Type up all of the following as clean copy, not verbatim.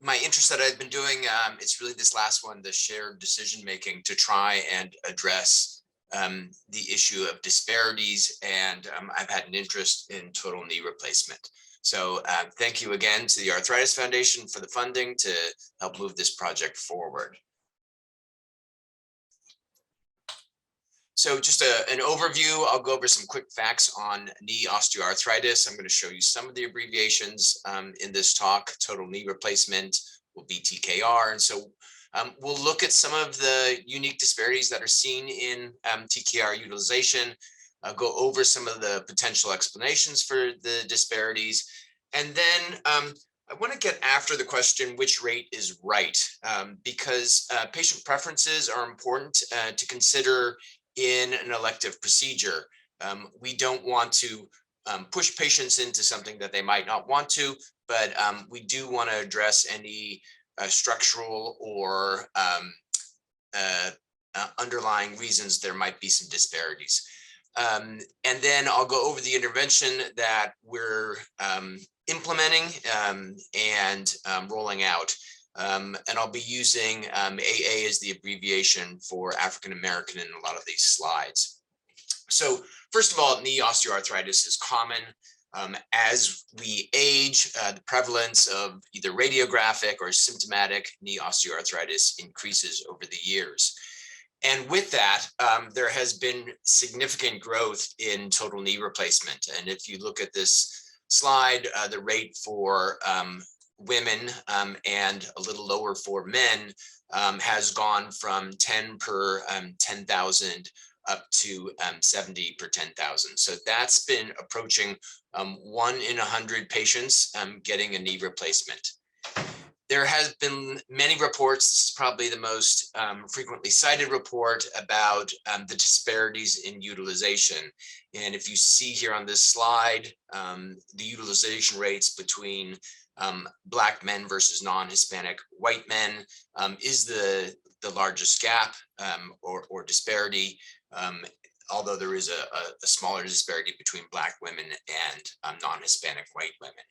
my interest that I've been doing, it's really this last one, the shared decision making, to try and address the issue of disparities. And I've had an interest in total knee replacement. So thank you again to the Arthritis Foundation for the funding to help move this project forward. So just an overview, I'll go over some quick facts on knee osteoarthritis. I'm going to show you some of the abbreviations in this talk. Total knee replacement will be TKR. And so we'll look at some of the unique disparities that are seen in TKR utilization, go over some of the potential explanations for the disparities. And then I want to get after the question, which rate is right? Because patient preferences are important to consider in an elective procedure. We don't want to push patients into something that they might not want to, but we do want to address any structural or underlying reasons there might be some disparities. And then I'll go over the intervention that we're implementing and rolling out. And I'll be using AA as the abbreviation for African American in a lot of these slides. So first of all, knee osteoarthritis is common. As we age, the prevalence of either radiographic or symptomatic knee osteoarthritis increases over the years. And with that, there has been significant growth in total knee replacement. And if you look at this slide, the rate for women and a little lower for men has gone from 10 per 10,000 up to 70 per 10,000. So that's been approaching 1 in 100 patients getting a knee replacement. There has been many reports, this is probably the most frequently cited report about the disparities in utilization. And if you see here on this slide, the utilization rates between Black men versus non-Hispanic white men is the largest gap or disparity, although there is a smaller disparity between Black women and non-Hispanic white women.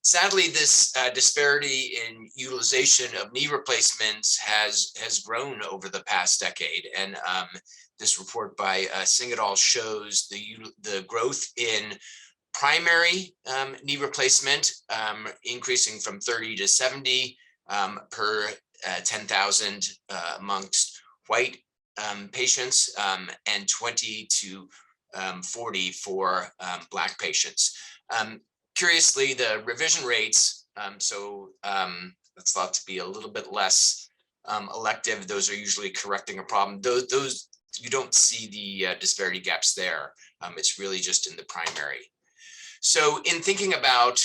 Sadly, this disparity in utilization of knee replacements has grown over the past decade. And this report by Singh et al. Shows the growth in primary knee replacement increasing from 30 to 70 per 10,000 amongst white patients and 20 to 40 for Black patients. Curiously, the revision rates, that's thought to be a little bit less elective. Those are usually correcting a problem. Those you don't see the disparity gaps there. It's really just in the primary. So in thinking about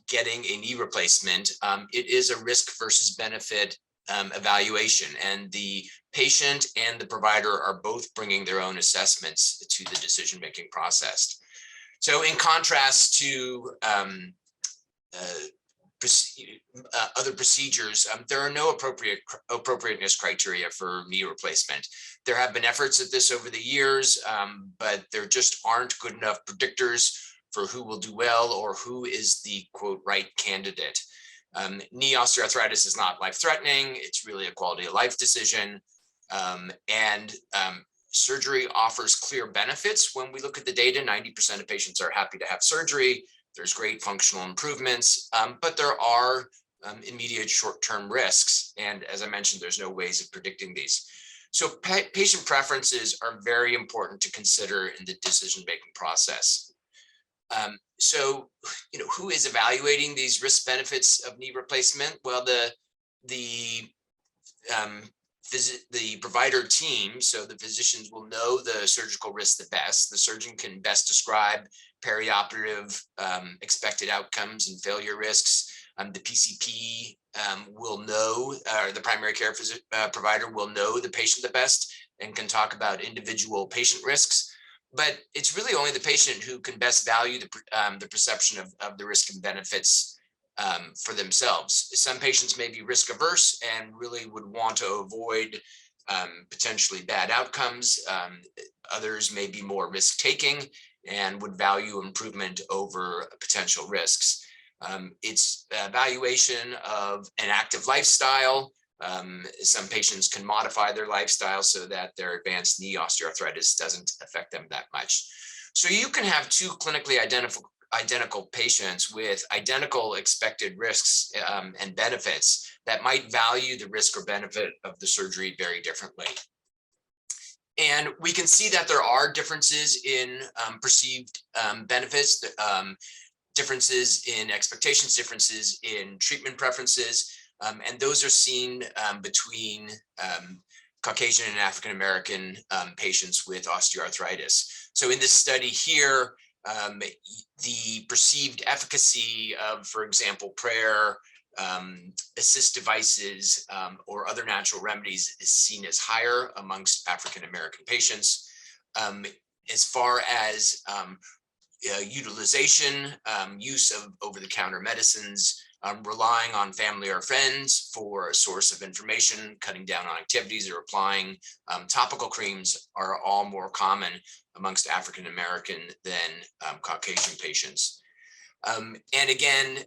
getting a knee replacement, it is a risk versus benefit evaluation, and the patient and the provider are both bringing their own assessments to the decision-making process. So in contrast to other procedures, there are no appropriateness criteria for knee replacement. There have been efforts at this over the years, but there just aren't good enough predictors for who will do well or who is the quote right candidate. Knee osteoarthritis is not life-threatening. It's really a quality of life decision. And surgery offers clear benefits. When we look at the data, 90% of patients are happy to have surgery. There's great functional improvements, but there are immediate short-term risks. And as I mentioned, there's no ways of predicting these. So patient preferences are very important to consider in the decision-making process. So, who is evaluating these risk benefits of knee replacement? Well, the provider team, so the physicians will know the surgical risk the best. The surgeon can best describe perioperative expected outcomes and failure risks. The PCP will know, or the primary care provider will know the patient the best and can talk about individual patient risks. But it's really only the patient who can best value the perception of the risk and benefits for themselves. Some patients may be risk averse and really would want to avoid potentially bad outcomes. Others may be more risk taking and would value improvement over potential risks. It's evaluation of an active lifestyle. Some patients can modify their lifestyle so that their advanced knee osteoarthritis doesn't affect them that much. So you can have two clinically identical patients with identical expected risks and benefits that might value the risk or benefit of the surgery very differently. And we can see that there are differences in perceived benefits, differences in expectations, differences in treatment preferences, and those are seen between Caucasian and African American patients with osteoarthritis. So in this study here, the perceived efficacy of, for example, prayer, assist devices, or other natural remedies is seen as higher amongst African American patients. As far as utilization, use of over-the-counter medicines, relying on family or friends for a source of information, cutting down on activities, or applying topical creams are all more common amongst African American than Caucasian patients. And again,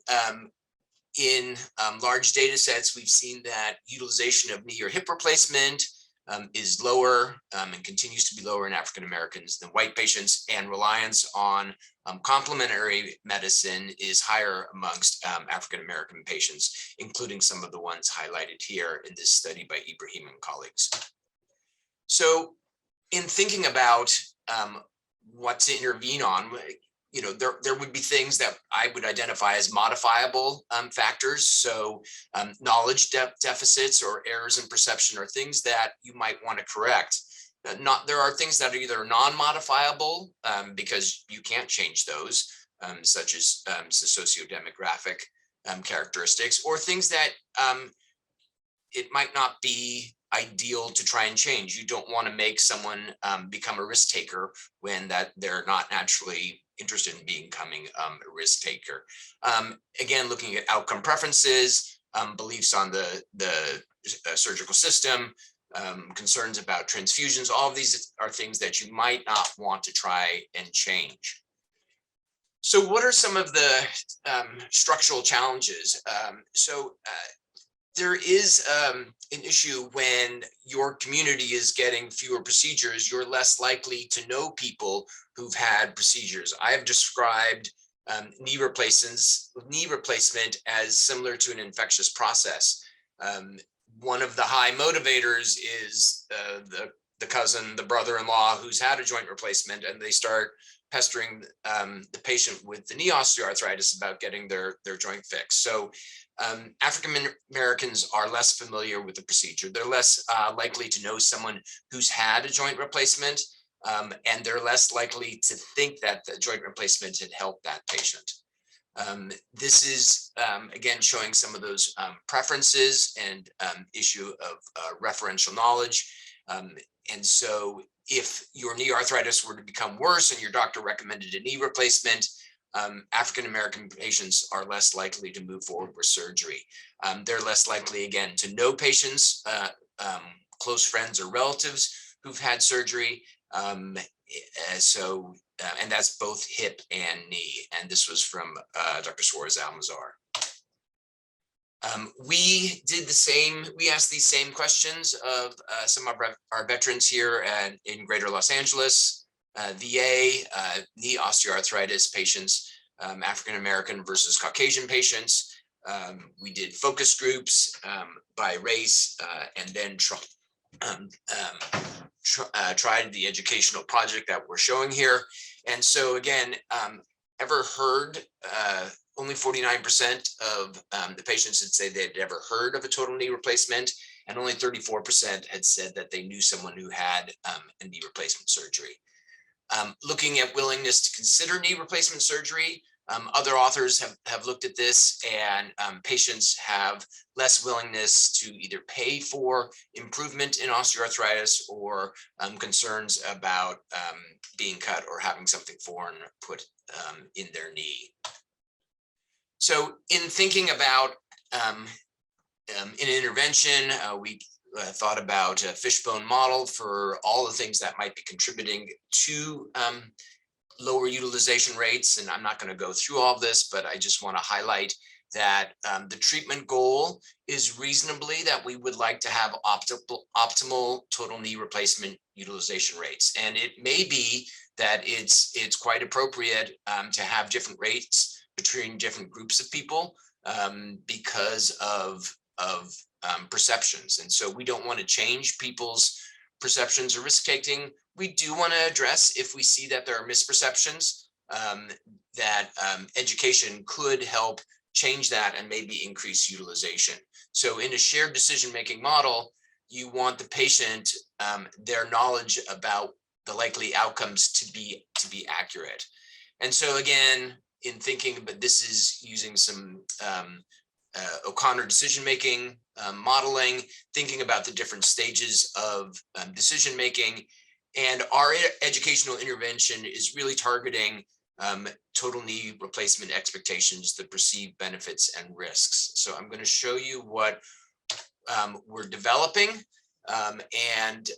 in large data sets, we've seen that utilization of knee or hip replacement is lower and continues to be lower in African Americans than white patients, and reliance on complementary medicine is higher amongst African American patients, including some of the ones highlighted here in this study by Ibrahim and colleagues. So in thinking about what to intervene on, there would be things that I would identify as modifiable factors. So knowledge deficits or errors in perception are things that you might want to correct. There are things that are either non-modifiable because you can't change those, such as sociodemographic characteristics, or things that it might not be ideal to try and change. You don't want to make someone become a risk taker when that they're not naturally interested in becoming a risk taker. Again, looking at outcome preferences, beliefs on the surgical system, concerns about transfusions, all of these are things that you might not want to try and change. So what are some of the structural challenges? There is an issue when your community is getting fewer procedures. You're less likely to know people who've had procedures. I have described knee replacement as similar to an infectious process. One of the high motivators is the cousin, the brother-in-law who's had a joint replacement, and they start pestering the patient with the knee osteoarthritis about getting their joint fixed. So African Americans are less familiar with the procedure. They're less likely to know someone who's had a joint replacement, and they're less likely to think that the joint replacement had helped that patient. This is, again, showing some of those preferences and issue of referential knowledge. And so if your knee arthritis were to become worse and your doctor recommended a knee replacement, African American patients are less likely to move forward with surgery. They're less likely, again, to know patients, close friends or relatives who've had surgery. And that's both hip and knee. And this was from Dr. Suarez Almazar. We did the same, we asked these same questions of some of our veterans here in Greater Los Angeles. VA, knee osteoarthritis patients, African American versus Caucasian patients. We did focus groups by race, and then tried the educational project that we're showing here. And so again, ever heard, only 49% of the patients had said they'd ever heard of a total knee replacement, and only 34% had said that they knew someone who had a knee replacement surgery. Looking at willingness to consider knee replacement surgery, other authors have looked at this, and patients have less willingness to either pay for improvement in osteoarthritis or concerns about being cut or having something foreign put in their knee. So in thinking about an intervention, we thought about a fishbone model for all the things that might be contributing to lower utilization rates. And I'm not going to go through all of this, but I just want to highlight that the treatment goal is reasonably that we would like to have optimal total knee replacement utilization rates. And it may be that it's quite appropriate to have different rates between different groups of people because of perceptions. And so we don't want to change people's perceptions or risk taking. We do want to address if we see that there are misperceptions, that education could help change that and maybe increase utilization. So in a shared decision-making model, you want the patient, their knowledge about the likely outcomes to be accurate. And so again, in thinking, but this is using some O'Connor decision-making modeling, thinking about the different stages of decision-making. And our educational intervention is really targeting total knee replacement expectations, the perceived benefits and risks. So I'm going to show you what we're developing, and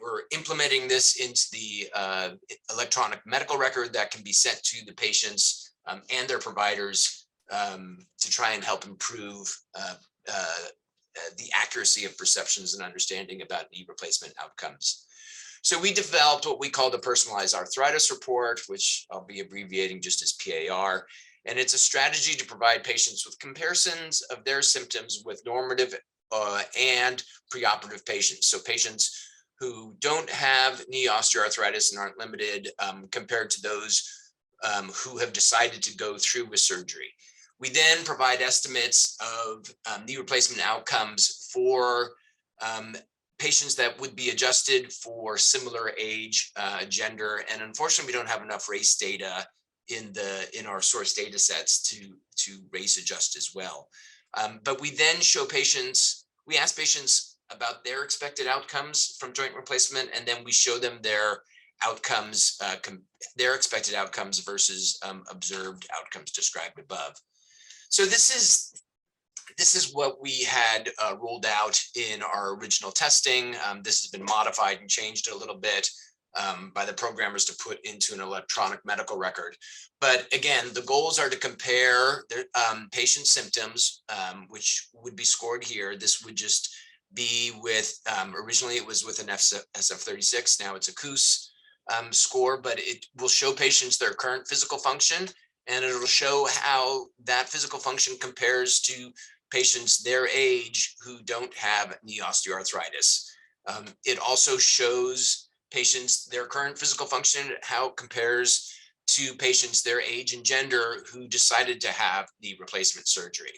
we're implementing this into the electronic medical record that can be sent to the patients and their providers to try and help improve the accuracy of perceptions and understanding about knee replacement outcomes. So we developed what we call the personalized arthritis report, which I'll be abbreviating just as PAR. And it's a strategy to provide patients with comparisons of their symptoms with normative and preoperative patients. So patients who don't have knee osteoarthritis and aren't limited compared to those who have decided to go through with surgery. We then provide estimates of knee replacement outcomes for patients that would be adjusted for similar age, gender, and unfortunately, we don't have enough race data in our source data sets to race adjust as well. But we then show patients, we ask patients about their expected outcomes from joint replacement, and then we show them their outcomes, their expected outcomes versus observed outcomes described above. So this is what we had rolled out in our original testing. This has been modified and changed a little bit by the programmers to put into an electronic medical record. But again, the goals are to compare the patient symptoms, which would be scored here. This would just be with, originally it was with an SF36, now it's a KOOS score, but it will show patients their current physical function, and it'll show how that physical function compares to patients their age who don't have knee osteoarthritis. It also shows patients their current physical function, how it compares to patients their age and gender who decided to have knee replacement surgery.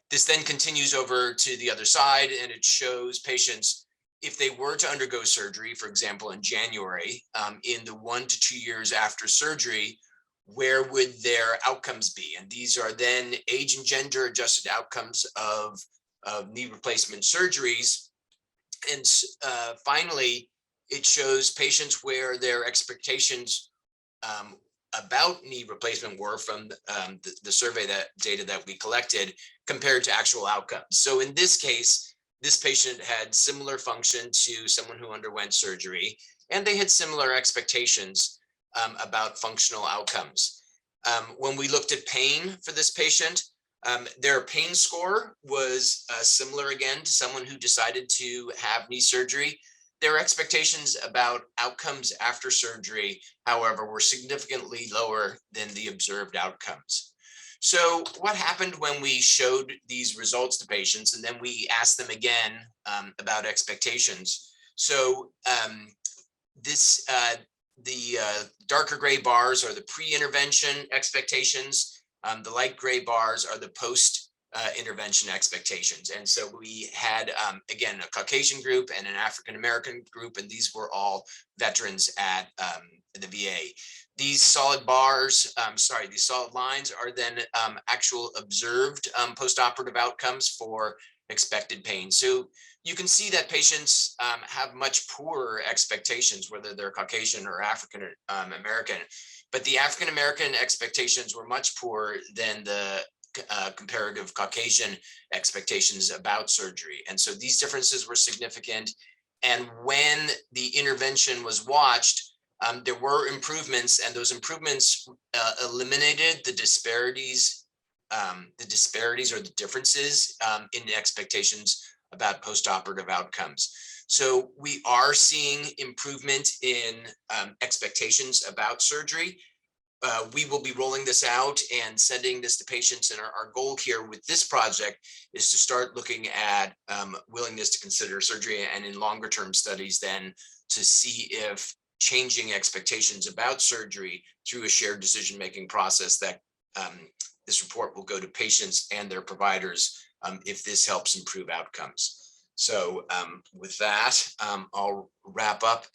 This then continues over to the other side, and it shows patients, if they were to undergo surgery, for example, in January, in the 1 to 2 years after surgery, where would their outcomes be? And these are then age and gender adjusted outcomes of knee replacement surgeries. And finally, it shows patients where their expectations about knee replacement were from the survey data that we collected compared to actual outcomes. So in this case, this patient had similar function to someone who underwent surgery, and they had similar expectations about functional outcomes. When we looked at pain for this patient, their pain score was similar again to someone who decided to have knee surgery. Their expectations about outcomes after surgery, however, were significantly lower than the observed outcomes. So what happened when we showed these results to patients, and then we asked them again about expectations? So the darker gray bars are the pre-intervention expectations. The light gray bars are the post-intervention expectations. And so we had, again, a Caucasian group and an African-American group, and these were all veterans at the VA. These solid bars, these solid lines are then actual observed post-operative outcomes for expected pain. So you can see that patients have much poorer expectations, whether they're Caucasian or African American, but the African American expectations were much poorer than the comparative Caucasian expectations about surgery. And so these differences were significant. And when the intervention was watched, there were improvements, and those improvements eliminated the disparities or the differences in the expectations about postoperative outcomes. So we are seeing improvement in expectations about surgery. We will be rolling this out and sending this to patients. And our goal here with this project is to start looking at willingness to consider surgery, and in longer term studies then to see if changing expectations about surgery through a shared decision-making process, that this report will go to patients and their providers if this helps improve outcomes. So with that, I'll wrap up